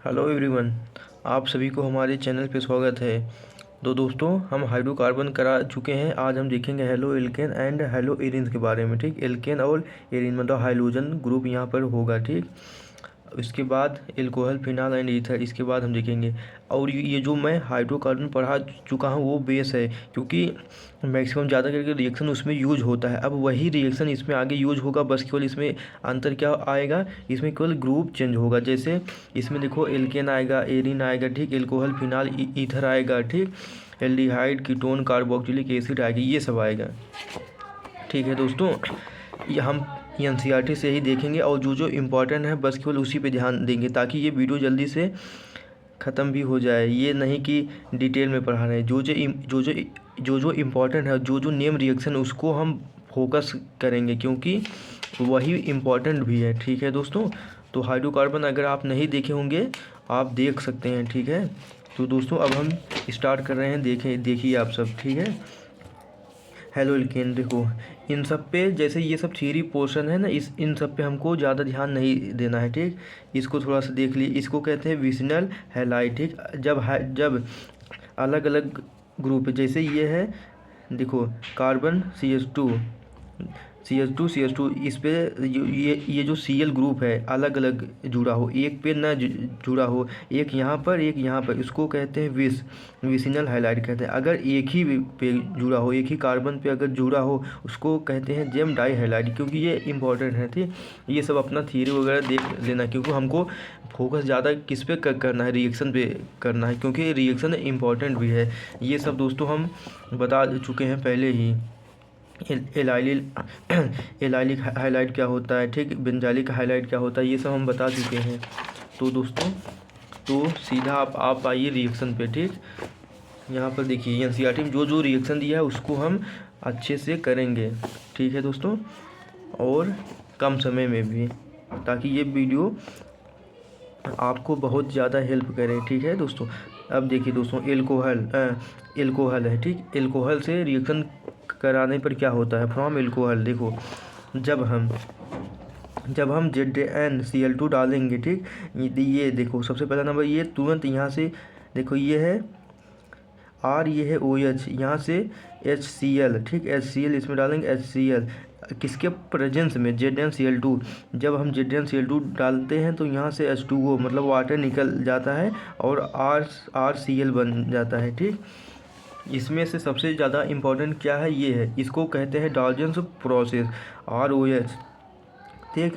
Hello everyone, आप सभी को हमारे चैनल पे स्वागत है। तो दोस्तों, हम हाइड्रोकार्बन करा चुके हैं। आज हम देखेंगे halo alkane and hello Erin के बारे में। ठीक, एल्केन और एरिन मतलब हाइड्रोजन ग्रुप यहाँ पर होगा। ठीक, इसके बाद एल्कोहल, फिनाल एंड ईथर, इसके बाद हम देखेंगे। और ये जो मैं हाइड्रोकार्बन पढ़ा चुका हूँ वो बेस है, क्योंकि मैक्सिमम ज़्यादा करके रिएक्शन उसमें यूज होता है। अब वही रिएक्शन इसमें आगे यूज होगा, बस केवल इसमें अंतर क्या आएगा, इसमें केवल ग्रुप चेंज होगा। जैसे इसमें देखो एल्केन आएगा, एरिन आएगा, ठीक, एल्कोहल, फिनाल, ईथर आएगा, ठीक, एल्डिहाइड, कीटोन, कार्बोक्सिलिक एसिड आएगी, ये सब आएगा। ठीक है दोस्तों, ये हम एनसीईआरटी से ही देखेंगे और जो जो इम्पोर्टेंट है बस केवल उसी पे ध्यान देंगे, ताकि ये वीडियो जल्दी से ख़त्म भी हो जाए। ये नहीं कि डिटेल में पढ़ा रहे हैं। जो जो इम्पोर्टेंट है, जो जो नेम रिएक्शन, उसको हम फोकस करेंगे, क्योंकि वही इम्पोर्टेंट भी है। ठीक है दोस्तों, तो हाइड्रोकार्बन अगर आप नहीं देखे होंगे आप देख सकते हैं। ठीक है, तो दोस्तों अब हम स्टार्ट कर रहे हैं। देखिए आप सब। ठीक है, हेलो एल्केन, देखो इन सब पे, जैसे ये सब थ्योरी पोर्शन है ना, इन सब पे हमको ज़्यादा ध्यान नहीं देना है। ठीक, इसको थोड़ा सा देख लिए। इसको कहते हैं विसिनल हैलाइड। ठीक, जब अलग अलग ग्रुप है, जैसे ये है, देखो कार्बन सी एच टू, इस पे ये जो सी एल ग्रुप है अलग अलग जुड़ा हो, एक पे ना जुड़ा हो, एक यहाँ पर एक यहाँ पर, इसको कहते हैं विसिनल हाइलाइट कहते हैं। अगर एक ही पे जुड़ा हो, एक ही कार्बन पे अगर जुड़ा हो, उसको कहते हैं जेम डाई हाइलाइट, क्योंकि ये इंपॉर्टेंट है। ठीक, ये सब अपना थियरी वगैरह देख लेना, क्योंकि हमको फोकस ज़्यादा किस पे करना है, रिएक्शन पे करना है, क्योंकि रिएक्शन इंपॉर्टेंट भी है। ये सब दोस्तों हम बता चुके हैं पहले ही। एलाइलिक हाइलाइट क्या होता है, ठीक, बेंजालिक हाइलाइट क्या होता है, ये सब हम बता चुके हैं। तो दोस्तों, तो सीधा आप आइए रिएक्शन पे। ठीक, यहाँ पर देखिए एनसीईआरटी में जो जो रिएक्शन दिया है उसको हम अच्छे से करेंगे। ठीक है दोस्तों, और कम समय में भी, ताकि ये वीडियो आपको बहुत ज़्यादा हेल्प करे। ठीक है दोस्तों, अब देखिए दोस्तों, एल्कोहल है। ठीक, एल्कोहल से रिएक्शन कराने पर क्या होता है, फ्रॉम एल्कोहल, देखो जब हम ZnCl2 डालेंगे। ठीक, ये देखो सबसे पहला नंबर, ये तुरंत यहाँ से देखो, ये है R, ये है OH, यहाँ से HCl, ठीक, HCl इसमें डालेंगे, HCl किसके प्रेजेंस में, ZnCl2। जब हम ZnCl2 डालते हैं तो यहाँ से H2O मतलब वाटर निकल जाता है और RCl बन जाता है। ठीक, इसमें से सबसे ज़्यादा इम्पोर्टेंट क्या है, ये है, इसको कहते हैं डाल्टन्स प्रोसेस, ROH। ठीक,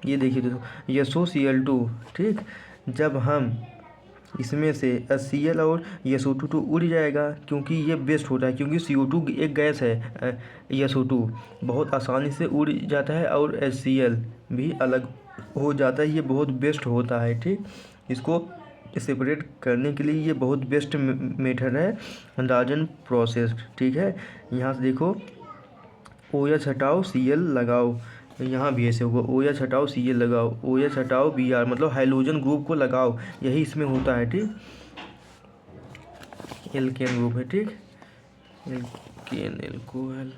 ये देखिए दोस्तों, SOCl2। ठीक, जब हम इसमें से HCl और SO2 उड़ जाएगा, क्योंकि ये बेस्ट होता है, क्योंकि CO2 एक गैस है, SO2 बहुत आसानी से उड़ जाता है और HCl भी अलग हो जाता है, ये बहुत बेस्ट होता है। ठीक, इसको सेपरेट करने के लिए ये बहुत बेस्ट मेथड है, डाल्टन प्रोसेस। ठीक है, यहाँ से देखो OH हटाओ Cl लगाओ, यहाँ भी ऐसे होगा, OH हटाओ Cl लगाओ, OH हटाओ Br, मतलब हाइड्रोजन ग्रुप को लगाओ, यही इसमें होता है। ठीक, एल्केन ग्रुप है। ठीक, एल्केन, एल्कोहल।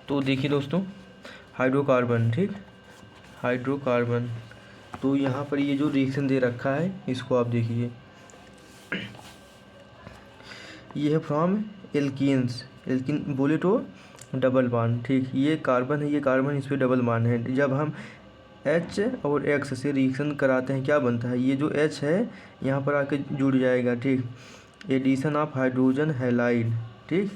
तो देखिए दोस्तों, हाइड्रोकार्बन, ठीक, हाइड्रोकार्बन, तो यहाँ पर ये जो रिएक्शन दे रखा है इसको आप देखिए, ये है फ्रॉम एल्कीन्स, एल्किन बोले तो डबल बांड। ठीक, ये कार्बन है, ये कार्बन, इस पर डबल बांड है। जब हम H और X से रिएक्शन कराते हैं क्या बनता है, ये जो H है यहाँ पर आके जुड़ जाएगा। ठीक, एडिशन ऑफ हाइड्रोजन हैलाइड। ठीक,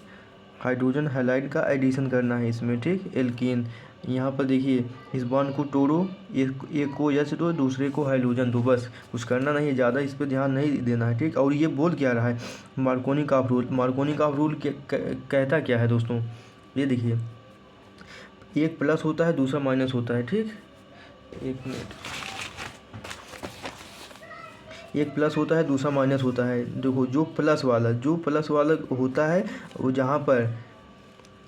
हाइड्रोजन हैलाइड का एडिशन करना है इसमें। ठीक, एल्कीन, यहाँ पर देखिए इस बॉन्ड को तोड़ो, एक को H दो, दूसरे को हाइड्रोजन दो, बस कुछ करना नहीं है, ज़्यादा इस पर ध्यान नहीं देना है। ठीक, और ये बोल क्या रहा है, Markovnikov of rule. Markovnikov of rule कहता क्या है दोस्तों, ये देखिए, एक प्लस होता है दूसरा माइनस होता है। ठीक, एक मिनट, एक प्लस होता है दूसरा माइनस होता है। देखो जो प्लस वाला होता है वो जहाँ पर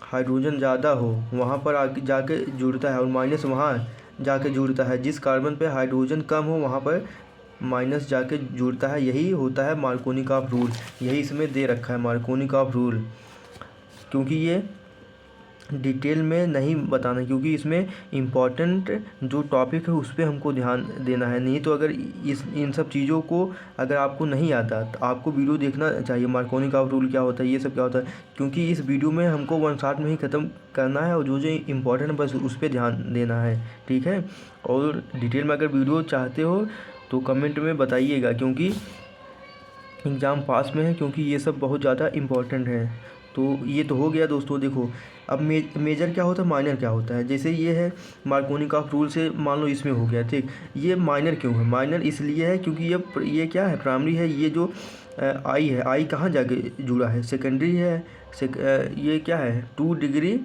हाइड्रोजन ज़्यादा हो वहाँ पर आके जाके जुड़ता है, और माइनस वहाँ जाके जुड़ता है। जिस कार्बन पे हाइड्रोजन कम हो वहाँ पर माइनस जाके जुड़ता है, यही होता है मार्कोनी ऑफ रूल। यही इसमें दे रखा है मार्कोनी ऑफ रूल, क्योंकि ये डिटेल में नहीं बताना, क्योंकि इसमें इम्पॉर्टेंट जो टॉपिक है उस पे हमको ध्यान देना है। नहीं तो अगर इन सब चीज़ों को अगर आपको नहीं आता तो आपको वीडियो देखना चाहिए, मार्कोनी का रूल क्या होता है, ये सब क्या होता है, क्योंकि इस वीडियो में हमको वन शॉट में ही ख़त्म करना है और जो जो इम्पोर्टेंट है बस उस पर ध्यान देना है, ठीक है। और डिटेल में अगर वीडियो चाहते हो तो कमेंट में बताइएगा, क्योंकि एग्ज़ाम पास में है, क्योंकि ये सब बहुत ज़्यादा इम्पोर्टेंट है। तो ये तो हो गया दोस्तों। देखो अब मेजर क्या होता है, माइनर क्या होता है। जैसे ये है मार्कोनी का रूल से मान लो इसमें हो गया, ठीक। ये माइनर क्यों है, माइनर इसलिए है क्योंकि ये क्या है, प्राइमरी है। ये जो आई है, आई कहाँ जाके जुड़ा है, सेकेंडरी है। ये क्या है, 2 डिग्री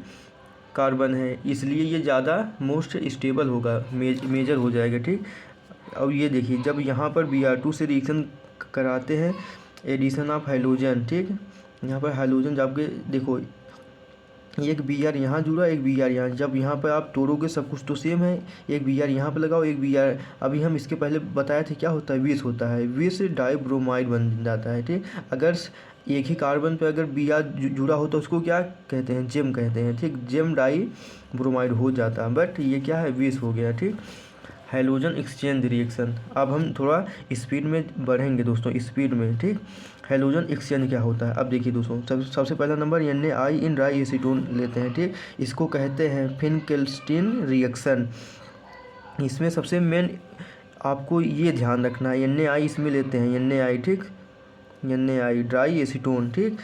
कार्बन है, इसलिए ये ज़्यादा मोस्ट स्टेबल होगा, मेजर हो जाएगा, ठीक। अब ये देखिए जब यहाँ पर Br2 से रिएक्शन कराते हैं, एडिशन ऑफ हाइड्रोजन, ठीक। यहाँ पर हाइड्रोजन जब के देखो एक Br यहाँ जुड़ा, एक Br यहाँ, जब यहाँ पर आप तोड़ोगे सब कुछ तो सेम है, एक Br यहाँ पर लगाओ, एक Br। अभी हम इसके पहले बताए थे क्या होता है, विष होता है, विष डाइब्रोमाइड बन जाता है, ठीक। अगर एक ही कार्बन पे अगर Br जुड़ा हो तो उसको क्या कहते हैं, जेम कहते हैं, ठीक। जेम डाई ब्रोमाइड हो जाता है, बट ये क्या है, विष हो गया, ठीक। हाइड्रोजन एक्सचेंज रिएक्शन, अब हम थोड़ा स्पीड में बढ़ेंगे दोस्तों, स्पीड में, ठीक। हाइड्रोजन एक्सचेंज क्या होता है, अब देखिए दोस्तों, सबसे पहला number Na in dry acetone लेते हैं, ठीक। इसको कहते हैं फिनकेल्स्टीन रिएक्शन। इसमें सबसे मेन आपको ये ध्यान रखना है, Na इसमें लेते हैं, Na, ठीक। Na ड्राई एसीटोन, ठीक।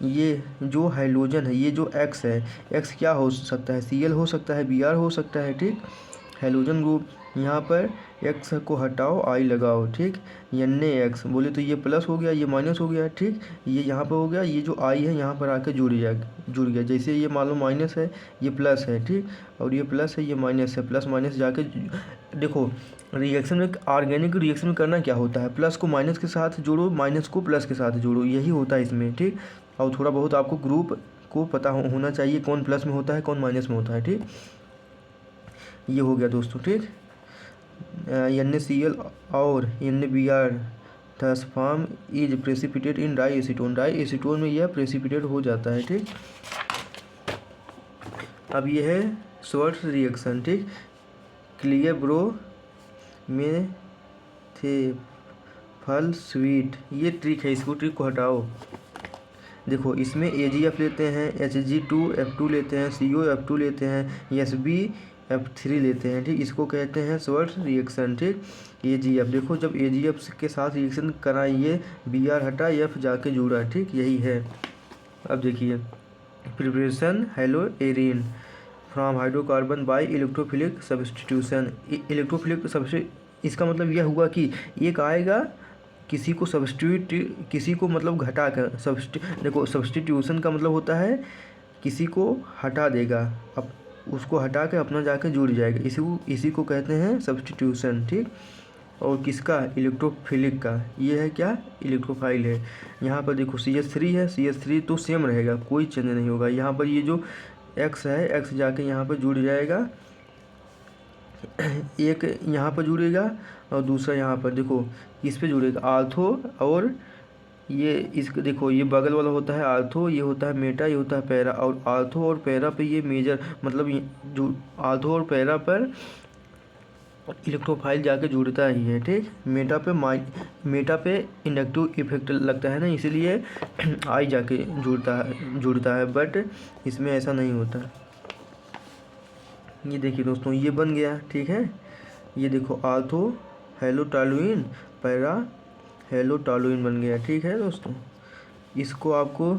ये जो हाइड्रोजन है, ये जो X है, X क्या हो सकता है, Cl हो सकता है, Br हो सकता है, ठीक। हाइड्रोजन ग्रुप यहाँ पर X को हटाओ, I लगाओ, ठीक। Na बोले तो ये प्लस हो गया, ये माइनस हो गया, ठीक। ये यहाँ पर हो गया, ये जो I है यहाँ पर आके जुड़ गया। जैसे ये मान लो माइनस है, ये प्लस है, ठीक। और ये प्लस है, ये माइनस है, प्लस माइनस जाके देखो रिएक्शन में, ऑर्गेनिक रिएक्शन में करना क्या होता है, प्लस को माइनस के साथ जोड़ो, माइनस को प्लस के साथ जोड़ो, यही होता है इसमें, ठीक। और थोड़ा बहुत आपको ग्रुप को पता होना चाहिए, कौन प्लस में होता है कौन माइनस में होता है, ठीक। ये हो गया दोस्तों, ठीक। NaCl और NaBr thus form is precipitate in dry acetone, dry acetone में यह प्रेसिपिटेट हो जाता है, ठीक। अब ये है शॉर्ट रिएक्शन, ठीक। क्लियर ब्रो में थे फल स्वीट, ये ट्रिक है, इसको ट्रिक को हटाओ। देखो इसमें AgF लेते हैं, Hg2F2 लेते हैं, COF2 लेते हैं, SbF3 लेते हैं, ठीक। इसको कहते हैं शॉर्ट रिएक्शन, ठीक। AgF देखो जब AgF के साथ रिएक्शन कराइए, Br हटा, F जाके जुड़ा, ठीक, यही है। अब देखिए preparation haloarene from hydrocarbon by electrophilic substitution. Electrophilic substitution इसका मतलब यह हुआ कि एक आएगा किसी को सब्सटीट्यूट, किसी को मतलब घटा कर देखो सब्सटीट्यूशन का मतलब होता है किसी को हटा देगा, अब उसको हटा के अपना जाके जुड़ जाएगा, इसी को कहते हैं सब्सटीट्यूशन, ठीक। और किसका, इलेक्ट्रोफिलिक का, ये है क्या, इलेक्ट्रोफाइल है। यहाँ पर देखो CH3 है, CH3 तो सेम रहेगा, कोई चेंज नहीं होगा। यहाँ पर ये जो X है, X जाके यहाँ पर जुड़ जाएगा, एक यहाँ पर जुड़ेगा और दूसरा यहाँ पर देखो इस पे जुड़ेगा आर्थो, और ये इसको देखो ये बगल वाला होता है आर्थो, ये होता है मेटा, ये होता है पैरा, और आर्थो और पैरा पे ये मेजर मतलब जो आर्थो और पैरा पर इलेक्ट्रोफाइल जाके जुड़ता ही है, ठीक। मेटा पे इंडक्टिव इफेक्ट लगता है ना, इसीलिए आई जाके जुड़ता है, बट इसमें ऐसा नहीं होता। ये देखिए दोस्तों ये बन गया, ठीक है। ये देखो आर्थो हेलोटॉलुइन, पैरा हेलोटॉलुइन बन गया, ठीक है दोस्तों। इसको आपको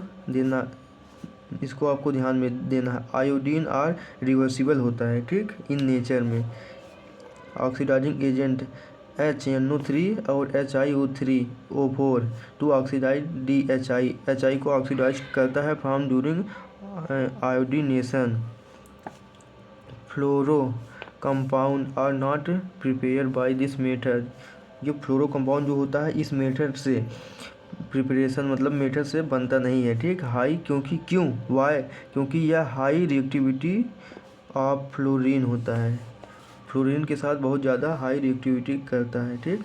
ध्यान में देना है। आयोडीन आर रिवर्सिबल होता है, ठीक, इन नेचर में। ऑक्सीडाइजिंग एजेंट HNO3 और HiO3O4 to oxidise DHI, HI को ऑक्सीडाइज करता है from during iodination. Fluoro compound are not prepare by this method, ये फ्लोरो कंपाउंड जो होता है इस मेथड से प्रिपरेशन मतलब मेथड से बनता नहीं है, ठीक। हाई क्यों वाई, क्योंकि यह हाई रिएक्टिविटी ऑफ फ्लोरीन होता है, फ्लोरीन के साथ बहुत ज़्यादा हाई रिएक्टिविटी करता है, ठीक,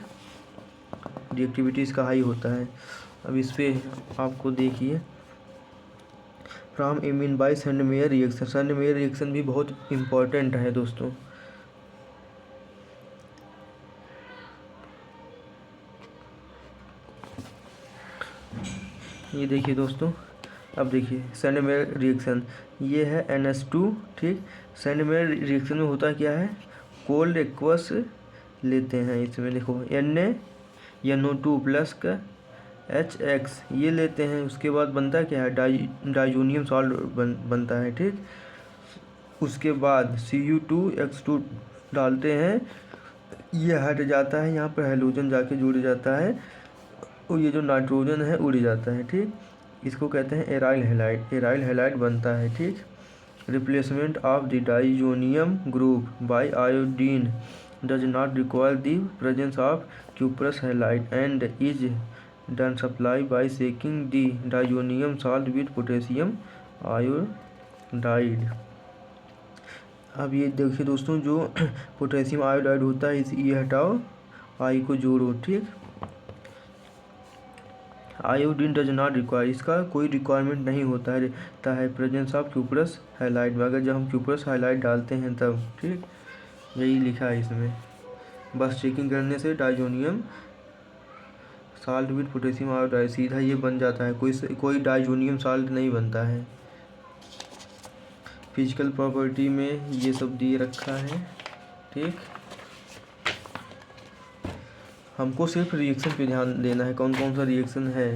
रिएक्टिविटी इसका हाई होता है। अब इस पर आपको देखिए from amine by Sandmeyer reaction. Sandmeyer reaction भी बहुत इम्पोर्टेंट है दोस्तों। ये देखिए दोस्तों, अब देखिए सेंडमेयर रिएक्शन, ये है NH2, ठीक। सेंडमेयर रिएक्शन में होता क्या है, कोल्ड एक्वस लेते हैं, इसमें देखो NaNO2 प्लस का HX ये लेते हैं, उसके बाद बनता क्या है, डाइजोनियम सॉल्ट बनता है, ठीक। उसके बाद Cu2X2 डालते हैं, ये हट जाता है, यहाँ पर हाइड्रोजन जाके जुड़ जाता है और ये जो नाइट्रोजन है उड़ जाता है, ठीक। इसको कहते हैं एराइल हैलाइड, एराइल हैलाइड बनता है, ठीक। Replacement of the diazonium group by iodine does not require the presence of cuprous halide and is done supply bye shaking the diazonium salt with potassium iodide. अब ये देखिए दोस्तों, जो potassium iodide होता है, इस ये हटाओ, आई को जोड़ो, ठीक। आयोडीन डज नॉट रिक्वायर, इसका कोई रिक्वायरमेंट नहीं होता है प्रेजेंस ऑफ क्यूप्रस हैलाइड में, अगर जब हम क्यूप्रस हैलाइड डालते हैं तब, ठीक। यही लिखा है इसमें, बस चेकिंग करने से diazonium salt with potassium iodide सीधा ये बन जाता है, कोई डाइजोनियम साल्ट नहीं बनता है। फिजिकल प्रॉपर्टी में ये सब दिए रखा है, ठीक। हमको सिर्फ रिएक्शन पे ध्यान देना है, कौन कौन सा रिएक्शन है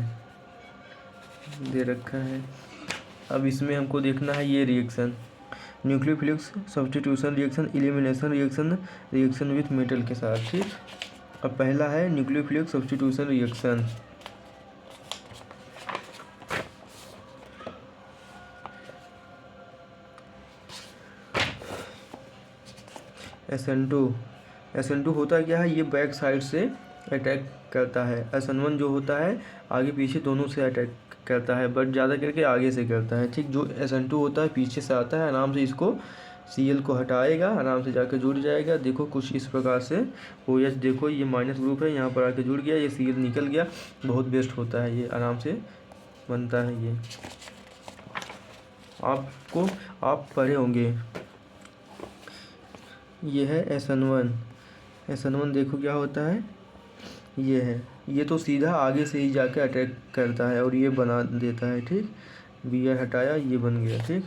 दे रखा है। अब इसमें हमको देखना है ये reaction, nucleophilic substitution reaction, elimination reaction, reaction with metal के साथ, ठीक। अब पहला है न्यूक्लियोफिलिक सब्स्टिट्यूशन रिएक्शन। SN2 होता क्या है, ये बैक साइड से अटैक करता है। SN1 जो होता है आगे पीछे दोनों से अटैक करता है, बट ज़्यादा करके आगे से करता है, ठीक। जो SN2 होता है पीछे से आता है, आराम से इसको Cl को हटाएगा, आराम से जाकर जुड़ जाएगा। देखो कुछ इस प्रकार से OH, देखो ये माइनस ग्रुप है, यहाँ पर आके जुड़ गया, ये Cl निकल गया, बहुत बेस्ट होता है, ये आराम से बनता है। ये आप पढ़े होंगे। ये है SN1 देखो क्या होता है, ये है, ये तो सीधा आगे से ही जाके अटैक करता है और ये बना देता है, ठीक। Br हटाया, ये बन गया, ठीक।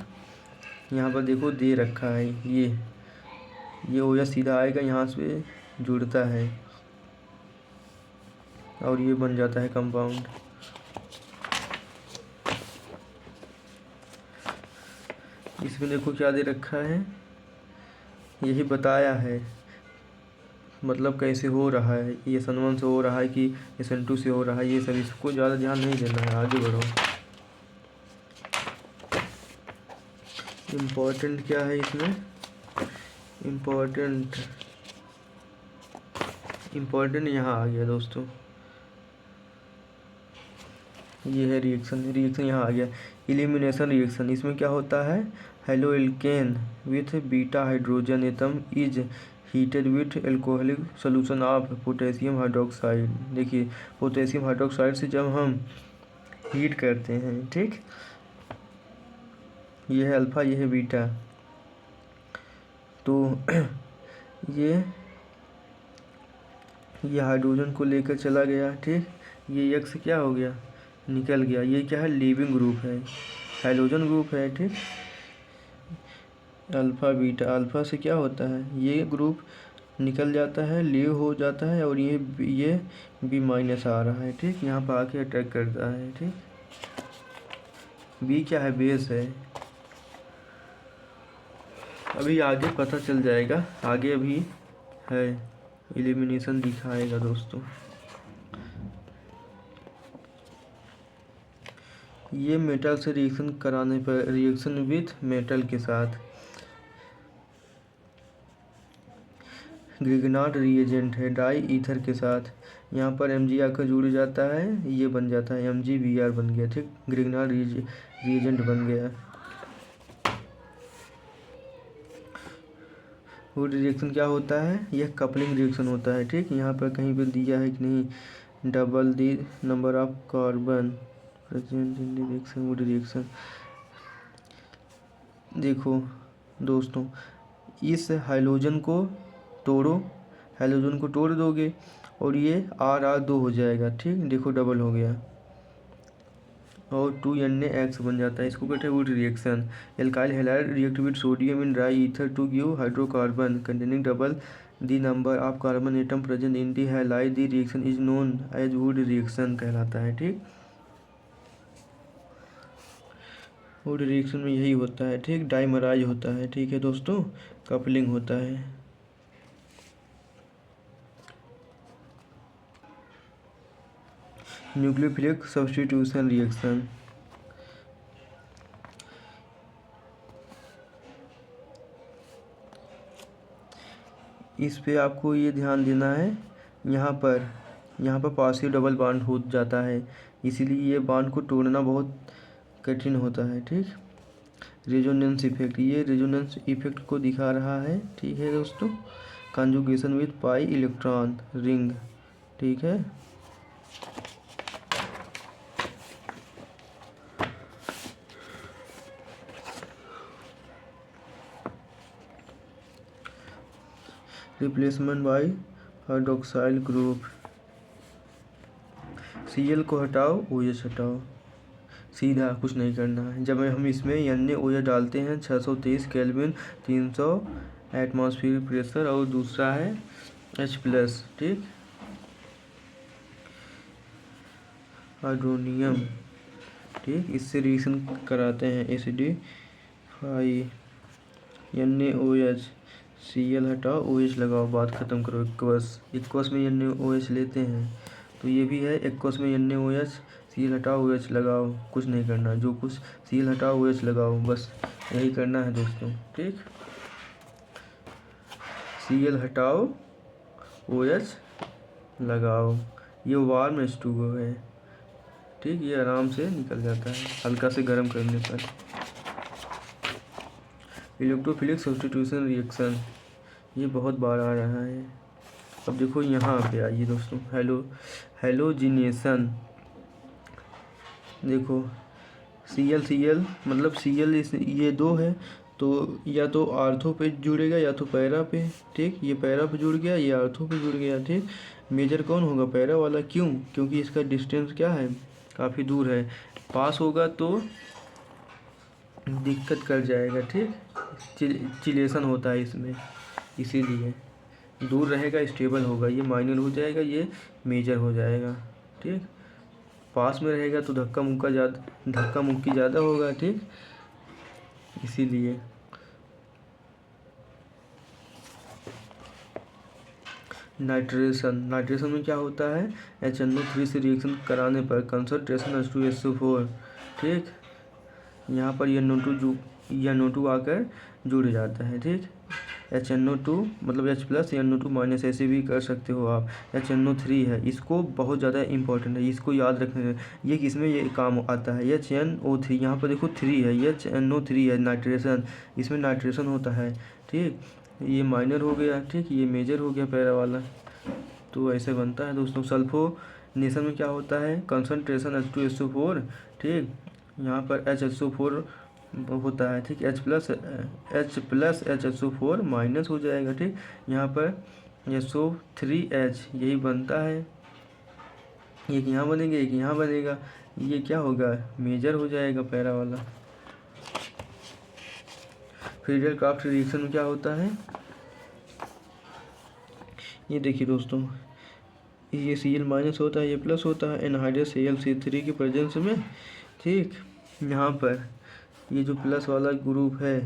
यहाँ पर देखो दे रखा है, ये OH सीधा आएगा, यहाँ से जुड़ता है और ये बन जाता है कंपाउंड। इसमें देखो क्या दे रखा है, यही बताया है, मतलब कैसे हो रहा है, ये SN1 से हो रहा है कि SN2 से हो रहा है, ये सब इसको ज़्यादा ध्यान नहीं देना है, आगे बढ़ो। इम्पोर्टेंट क्या है इसमें, इम्पोर्टेंट यहाँ आ गया दोस्तों, ये है रिएक्शन यहाँ आ गया। एलिमिनेशन रिएक्शन, इसमें क्या होता है, halo alkane with beta hydrogen atom is heated with alcoholic solution of potassium hydroxide. देखिए पोटेशियम हाइड्रोक्साइड से जब हम हीट करते हैं, ठीक, ये है अल्फ़ा, ये है बीटा, तो ये हाइड्रोजन को लेकर चला गया, ठीक। ये X क्या हो गया, निकल गया, ये क्या है, लीविंग ग्रुप है, हाइड्रोजन ग्रुप है, ठीक। अल्फ़ा बीटा, अल्फ़ा से क्या होता है, ये ग्रुप निकल जाता है, लीव हो जाता है और ये B माइनस आ रहा है, ठीक। यहाँ पर आके अटैक करता है, ठीक। B क्या है, बेस है। अभी आगे पता चल जाएगा, आगे अभी है, एलिमिनेशन दिखाएगा दोस्तों। ये मेटल से रिएक्शन कराने पर, रिएक्शन विथ मेटल के साथ, ग्रिग्नार्ड रिएजेंट है, डाई ईथर के साथ, यहाँ पर Mg आकर जुड़ जाता है, ये बन जाता है MgBr बन गया, ठीक। ग्रिग्नार्ड रिएजेंट बन गया। वुड रिएक्शन क्या होता है, यह कपलिंग रिएक्शन होता है, ठीक। यहाँ पर कहीं पर दिया है कि नहीं, double the number of carbon present in reaction, would reaction. देखो दोस्तों, इस हाइड्रोजन को तोड़ो, हाइड्रोजन को तोड़ दोगे और ये R2 हो जाएगा, ठीक, देखो डबल हो गया और 2Na बन जाता है। इसको कहते हैं Wood reaction. Alkyl halide react with sodium in dry ether to give hydrocarbon containing double the number of carbon atom present in the halide. The reaction is known as Wood reaction कहलाता है, ठीक। Would reaction में यही होता है, ठीक, dimerise होता है, ठीक है दोस्तों, कपलिंग होता है। न्यूक्लियोफिलिक सब्स्टिट्यूशन रिएक्शन, इस पे आपको ये ध्यान देना है, यहाँ पर पार्शियल डबल बॉन्ड हो जाता है, इसीलिए ये बॉन्ड को तोड़ना बहुत कठिन होता है, ठीक। रेजोनेंस इफेक्ट, ये रेजोनेंस इफेक्ट को दिखा रहा है, ठीक है दोस्तों। Conjugation with pi electron ring, ठीक है। Replacement bye hydroxyl group, Cl को हटाओ, OH हटाओ, सीधा कुछ नहीं करना है। जब हम इसमें NaOH डालते हैं 623 केल्विन, 300 एटमॉस्फेयर प्रेशर और दूसरा है H+, ठीक, हाइड्रोनियम, ठीक, इससे रिएक्शन कराते हैं एसिडिफाई, NaOH, Cl हटाओ, OH लगाओ, बात ख़त्म करो। एक्वस में NaOH लेते हैं तो ये भी है एक्वस में NaOH, Cl हटाओ, OH लगाओ, कुछ नहीं करना, जो कुछ Cl हटाओ, OH लगाओ, बस यही करना है दोस्तों, ठीक। Cl हटाओ, OH लगाओ, ये वार्म H2O है, ठीक, ये आराम से निकल जाता है हल्का से गर्म करने पर। इलेक्ट्रोफिलिक सब्स्टिट्यूशन रिएक्शन, ये बहुत बार आ रहा है। अब देखो यहाँ पे आइए दोस्तों, हैलोजिनेशन, देखो Cl मतलब Cl ये दो है तो या तो आर्थो पे जुड़ेगा या तो पैरा पे, ठीक, ये पैरा पे जुड़ गया, ये आर्थो पे जुड़ गया, ठीक। मेजर कौन होगा? पैरा वाला, क्यों? क्योंकि इसका डिस्टेंस क्या है, काफ़ी दूर है, पास होगा तो दिक्कत कर जाएगा, ठीक, चिलेशन होता है इसमें, इसीलिए दूर रहेगा स्टेबल होगा, ये माइनर हो जाएगा, ये मेजर हो जाएगा, ठीक। पास में रहेगा तो धक्का मुक्की ज़्यादा होगा, ठीक, इसीलिए। नाइट्रेशन में क्या होता है, HNO3 से रिएक्शन कराने पर कंसंट्रेशन H2SO4, ठीक, यहाँ पर NO2 आकर जुड़ जाता है, ठीक। HNO2 मतलब H+ NO2- ऐसे भी कर सकते हो आप। HNO3 है, इसको बहुत ज़्यादा इंपॉर्टेंट है, इसको याद रखना, ये किसमें ये काम आता है, HNO3, यहाँ पर देखो 3 है, HNO3 है, नाइट्रेशन, इसमें नाइट्रेशन होता है, ठीक, ये माइनर हो गया, ठीक, ये मेजर हो गया पैरा वाला, तो ऐसे बनता है दोस्तों। सल्फोनेशन में क्या होता है, कंसंट्रेशन H2SO4, ठीक, यहाँ पर HSO4 होता है, ठीक, H+ HSO4- हो जाएगा, ठीक, यहाँ पर SO3H यही बनता है, एक यहाँ बनेगा, एक यहाँ बनेगा, ये क्या होगा, मेजर हो जाएगा पैरा वाला। फ्रीडल क्राफ्ट रिएक्शन में क्या होता है, ये देखिए दोस्तों, ये Cl- होता है, ये प्लस होता है एनहाइड्रस Al3 के प्रेजेंस में, ठीक। यहाँ पर ये जो प्लस वाला ग्रुप है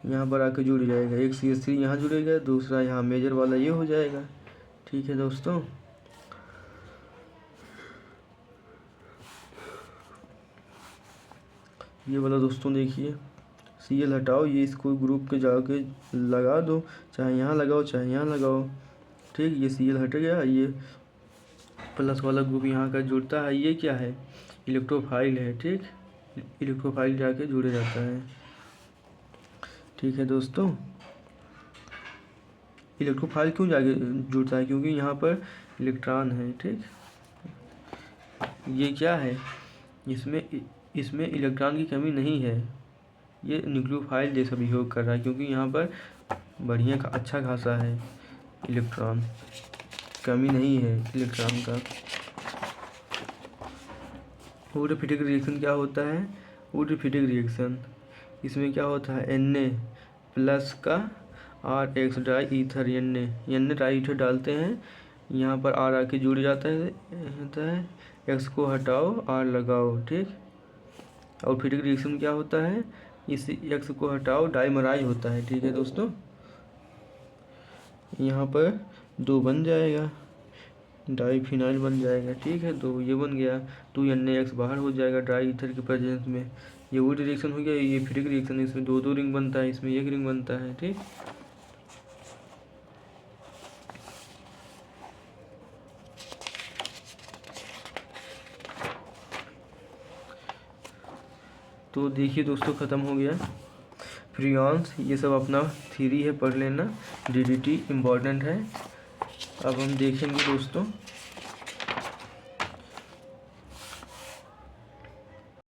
यहाँ पर आके जुड़ जाएगा, एक CH3 यहाँ जुड़ेगा, दूसरा यहाँ मेजर वाला ये हो जाएगा, ठीक है दोस्तों। ये वाला दोस्तों देखिए, Cl हटाओ, ये इसको ग्रुप के जाके लगा दो, चाहे यहाँ लगाओ चाहे यहाँ लगाओ, ठीक, ये Cl हट गया, ये प्लस वाला ग्रुप यहाँ का जुड़ता है, ये क्या है, इलेक्ट्रोफाइल है, ठीक, इलेक्ट्रोफाइल जाके जुड़ जाता है, ठीक है दोस्तों। इलेक्ट्रोफाइल क्यों जाके जुड़ता है, क्योंकि यहाँ पर इलेक्ट्रॉन है, ठीक, ये क्या है, इसमें इलेक्ट्रॉन की कमी नहीं है, ये न्यूक्लियोफाइल जैसा बिहेव कर रहा है, क्योंकि यहाँ पर बढ़िया का अच्छा खासा है इलेक्ट्रॉन, कमी नहीं है इलेक्ट्रॉन का। वुड-फिटिक रिएक्शन क्या होता है? वुड-फिटिक रिएक्शन, इसमें क्या होता है, Na प्लस का RH dry ether, Na dry ether डालते हैं, यहाँ पर R आके जुड़ जाता है, X को हटाओ R लगाओ, ठीक। और फिटिक रिएक्शन क्या होता है, इस X को हटाओ डाईमराइज होता है, ठीक है दोस्तों। यहाँ पर 2 बन जाएगा, डाईफिनाइल बन जाएगा, ठीक है। तो ये बन गया, 2NaX बाहर हो जाएगा डाई ईथर के प्रेजेंस में। ये वुड रिएक्शन हो गया। ये फिटिक रिएक्शन है, इसमें 2 रिंग बनता है, इसमें 1 रिंग बनता है, ठीक। तो देखिए दोस्तों, ख़त्म हो गया फ्रियॉन्स। ये सब अपना थ्योरी है, पढ़ लेना। DDT इम्पॉर्टेंट है। अब हम देखेंगे दोस्तों